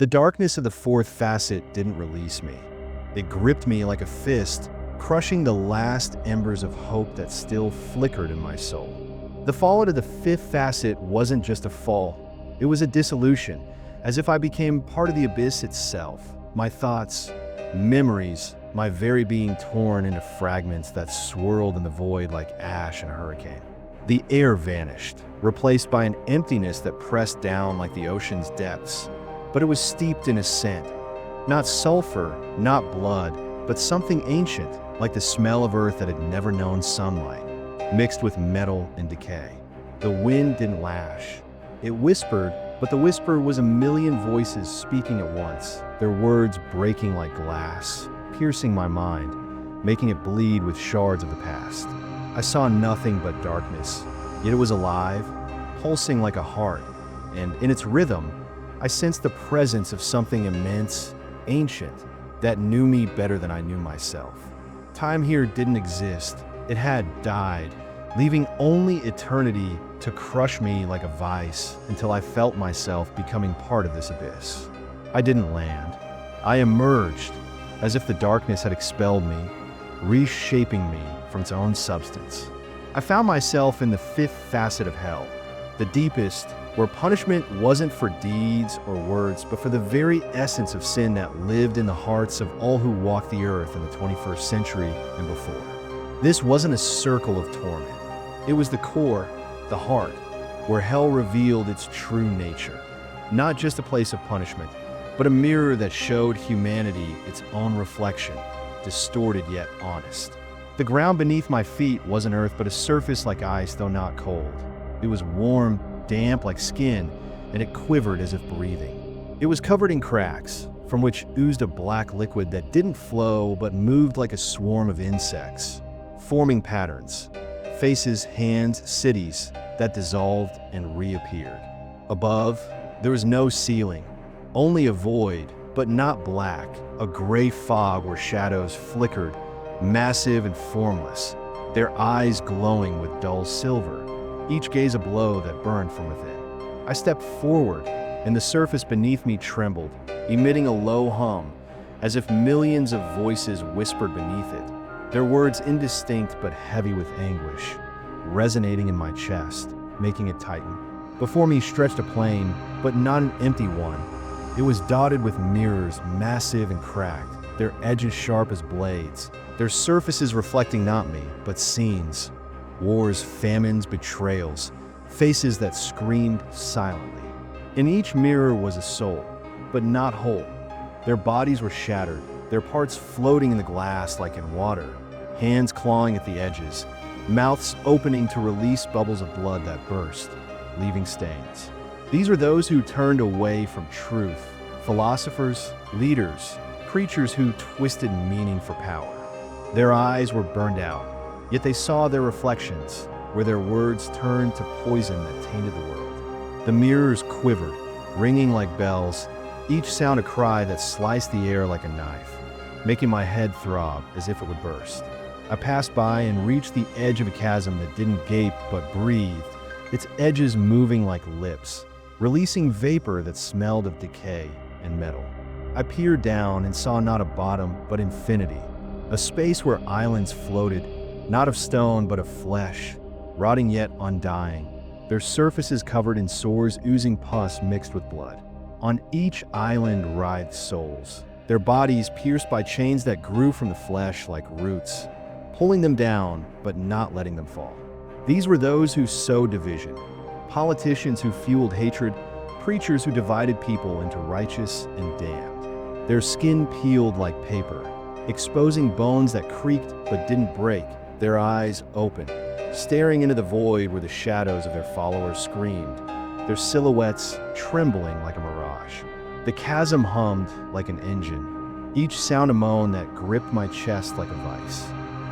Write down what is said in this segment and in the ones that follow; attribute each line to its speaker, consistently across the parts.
Speaker 1: The darkness of the fourth facet didn't release me. It gripped me like a fist, crushing the last embers of hope that still flickered in my soul. The fall into the fifth facet wasn't just a fall, it was a dissolution, as if I became part of the abyss itself. My thoughts, memories, my very being torn into fragments that swirled in the void like ash in a hurricane. The air vanished, replaced by an emptiness that pressed down like the ocean's depths. But it was steeped in a scent. Not sulfur, not blood, but something ancient, like the smell of earth that had never known sunlight, mixed with metal and decay. The wind didn't lash. It whispered, but the whisper was a million voices speaking at once, their words breaking like glass, piercing my mind, making it bleed with shards of the past. I saw nothing but darkness, yet it was alive, pulsing like a heart, and in its rhythm, I sensed the presence of something immense, ancient, that knew me better than I knew myself. Time here didn't exist. It had died, leaving only eternity to crush me like a vice until I felt myself becoming part of this abyss. I didn't land. I emerged, as if the darkness had expelled me, reshaping me from its own substance. I found myself in the fifth facet of hell, the deepest, where punishment wasn't for deeds or words, but for the very essence of sin that lived in the hearts of all who walked the earth in the 21st century and before. This wasn't a circle of torment. It was the core, the heart, where hell revealed its true nature. Not just a place of punishment, but a mirror that showed humanity its own reflection, distorted yet honest. The ground beneath my feet wasn't earth, but a surface like ice, though not cold. It was warm, damp like skin, and it quivered as if breathing. It was covered in cracks, from which oozed a black liquid that didn't flow but moved like a swarm of insects, forming patterns, faces, hands, cities that dissolved and reappeared. Above, there was no ceiling, only a void, but not black, a gray fog where shadows flickered, massive and formless, their eyes glowing with dull silver, each gaze a blow that burned from within. I stepped forward, and the surface beneath me trembled, emitting a low hum, as if millions of voices whispered beneath it, their words indistinct but heavy with anguish, resonating in my chest, making it tighten. Before me stretched a plane, but not an empty one. It was dotted with mirrors, massive and cracked, their edges sharp as blades, their surfaces reflecting not me, but scenes. Wars, famines, betrayals, faces that screamed silently. In each mirror was a soul, but not whole. Their bodies were shattered, their parts floating in the glass like in water, hands clawing at the edges, mouths opening to release bubbles of blood that burst, leaving stains. These were those who turned away from truth, philosophers, leaders, creatures who twisted meaning for power. Their eyes were burned out, yet they saw their reflections, where their words turned to poison that tainted the world. The mirrors quivered, ringing like bells, each sound a cry that sliced the air like a knife, making my head throb as if it would burst. I passed by and reached the edge of a chasm that didn't gape but breathed, its edges moving like lips, releasing vapor that smelled of decay and metal. I peered down and saw not a bottom but infinity, a space where islands floated, not of stone but of flesh, rotting yet undying, their surfaces covered in sores oozing pus mixed with blood. On each island writhed souls, their bodies pierced by chains that grew from the flesh like roots, pulling them down but not letting them fall. These were those who sowed division, politicians who fueled hatred, preachers who divided people into righteous and damned. Their skin peeled like paper, exposing bones that creaked but didn't break, their eyes open, staring into the void where the shadows of their followers screamed, their silhouettes trembling like a mirage. The chasm hummed like an engine, each sound a moan that gripped my chest like a vice.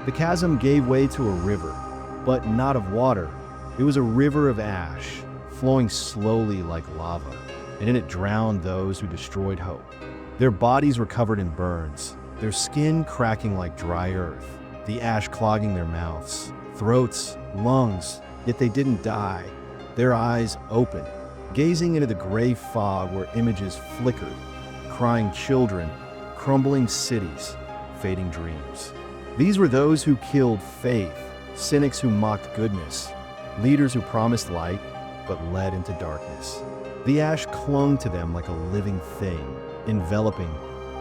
Speaker 1: The chasm gave way to a river, but not of water. It was a river of ash, flowing slowly like lava, and in it drowned those who destroyed hope. Their bodies were covered in burns, their skin cracking like dry earth, the ash clogging their mouths, throats, lungs, yet they didn't die. Their eyes open, gazing into the gray fog where images flickered, crying children, crumbling cities, fading dreams. These were those who killed faith, cynics who mocked goodness, leaders who promised light but led into darkness. The ash clung to them like a living thing, enveloping,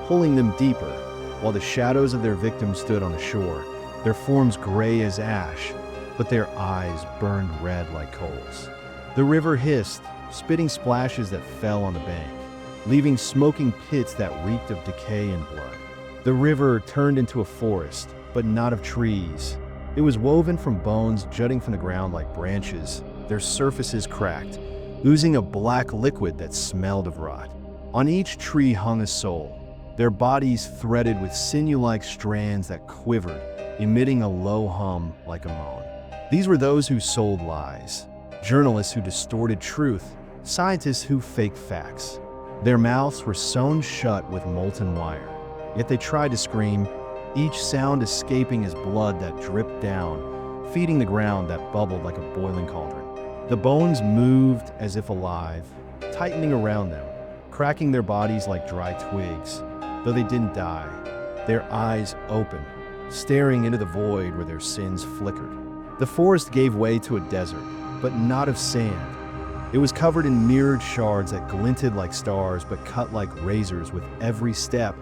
Speaker 1: pulling them deeper, while the shadows of their victims stood on the shore, their forms gray as ash, but their eyes burned red like coals. The river hissed, spitting splashes that fell on the bank, leaving smoking pits that reeked of decay and blood. The river turned into a forest, but not of trees. It was woven from bones jutting from the ground like branches, their surfaces cracked, oozing a black liquid that smelled of rot. On each tree hung a soul, their bodies threaded with sinew-like strands that quivered, emitting a low hum like a moan. These were those who sold lies, journalists who distorted truth, scientists who faked facts. Their mouths were sewn shut with molten wire, yet they tried to scream, each sound escaping as blood that dripped down, feeding the ground that bubbled like a boiling cauldron. The bones moved as if alive, tightening around them, cracking their bodies like dry twigs. Though they didn't die, their eyes opened, staring into the void where their sins flickered. The forest gave way to a desert, but not of sand. It was covered in mirrored shards that glinted like stars but cut like razors with every step,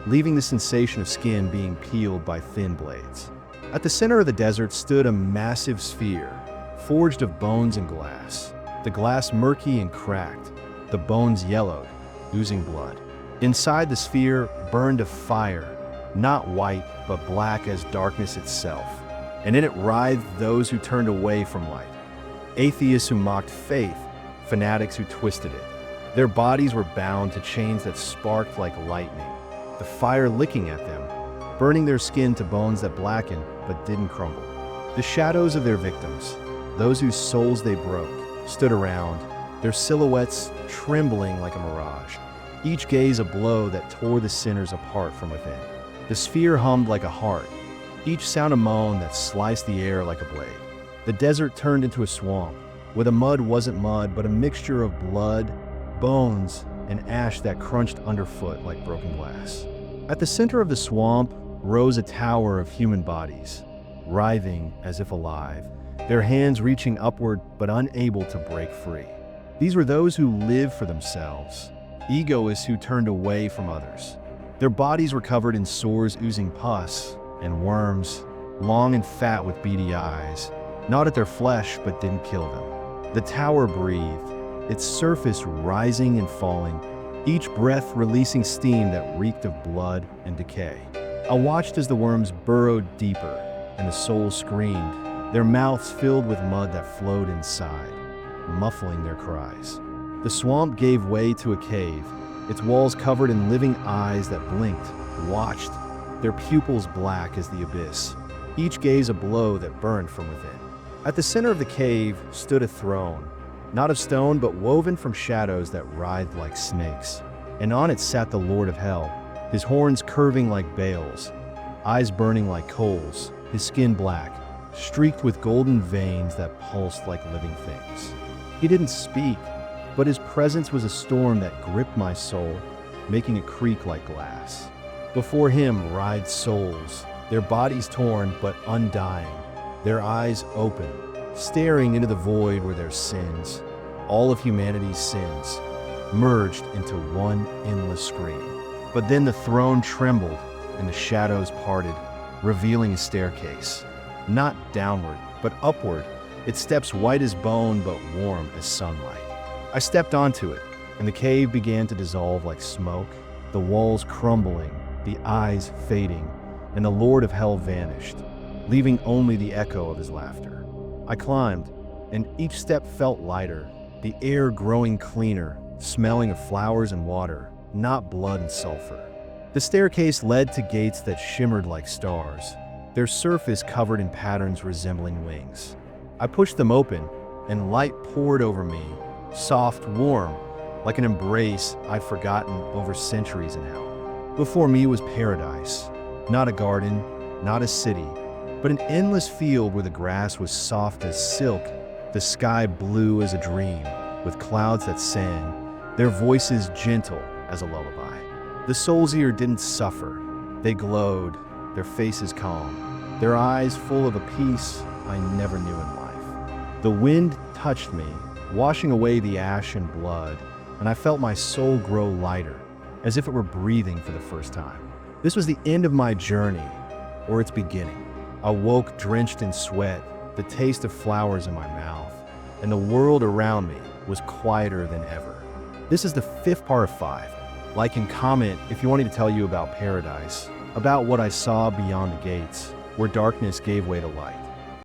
Speaker 1: leaving the sensation of skin being peeled by thin blades. At the center of the desert stood a massive sphere, forged of bones and glass. The glass murky and cracked, the bones yellowed, oozing blood. Inside the sphere burned a fire, not white, but black as darkness itself, and in it writhed those who turned away from light. Atheists who mocked faith, fanatics who twisted it. Their bodies were bound to chains that sparked like lightning, the fire licking at them, burning their skin to bones that blackened but didn't crumble. The shadows of their victims, those whose souls they broke, stood around, their silhouettes trembling like a mirage, each gaze a blow that tore the sinners apart from within. The sphere hummed like a heart, each sound a moan that sliced the air like a blade. The desert turned into a swamp, where the mud wasn't mud but a mixture of blood, bones, and ash that crunched underfoot like broken glass. At the center of the swamp rose a tower of human bodies, writhing as if alive, their hands reaching upward but unable to break free. These were those who lived for themselves, egoists who turned away from others. Their bodies were covered in sores oozing pus and worms, long and fat with beady eyes, gnawed at their flesh but didn't kill them. The tower breathed, its surface rising and falling, each breath releasing steam that reeked of blood and decay. I watched as the worms burrowed deeper and the souls screamed, their mouths filled with mud that flowed inside, muffling their cries. The swamp gave way to a cave, its walls covered in living eyes that blinked, watched, their pupils black as the abyss, each gaze a blow that burned from within. At the center of the cave stood a throne, not of stone but woven from shadows that writhed like snakes, and on it sat the Lord of Hell, his horns curving like bales, eyes burning like coals, his skin black, streaked with golden veins that pulsed like living things. He didn't speak, but his presence was a storm that gripped my soul, making it creak like glass. Before him writhed souls, their bodies torn but undying, their eyes open, staring into the void where their sins, all of humanity's sins, merged into one endless scream. But then the throne trembled and the shadows parted, revealing a staircase, not downward, but upward, its steps white as bone but warm as sunlight. I stepped onto it, and the cave began to dissolve like smoke, the walls crumbling, the eyes fading, and the Lord of Hell vanished, leaving only the echo of his laughter. I climbed, and each step felt lighter, the air growing cleaner, smelling of flowers and water, not blood and sulfur. The staircase led to gates that shimmered like stars, their surface covered in patterns resembling wings. I pushed them open, and light poured over me, soft, warm, like an embrace I'd forgotten over centuries in hell. Before me was paradise, not a garden, not a city, but an endless field where the grass was soft as silk, the sky blue as a dream, with clouds that sang, their voices gentle as a lullaby. The Soulseer didn't suffer. They glowed, their faces calm, their eyes full of a peace I never knew in life. The wind touched me, washing away the ash and blood, and I felt my soul grow lighter, as if it were breathing for the first time. This was the end of my journey, or its beginning. I woke drenched in sweat, the taste of flowers in my mouth, and the world around me was quieter than ever. This is the 5th part of 5. Like and comment if you want me to tell you about paradise, about what I saw beyond the gates, where darkness gave way to light.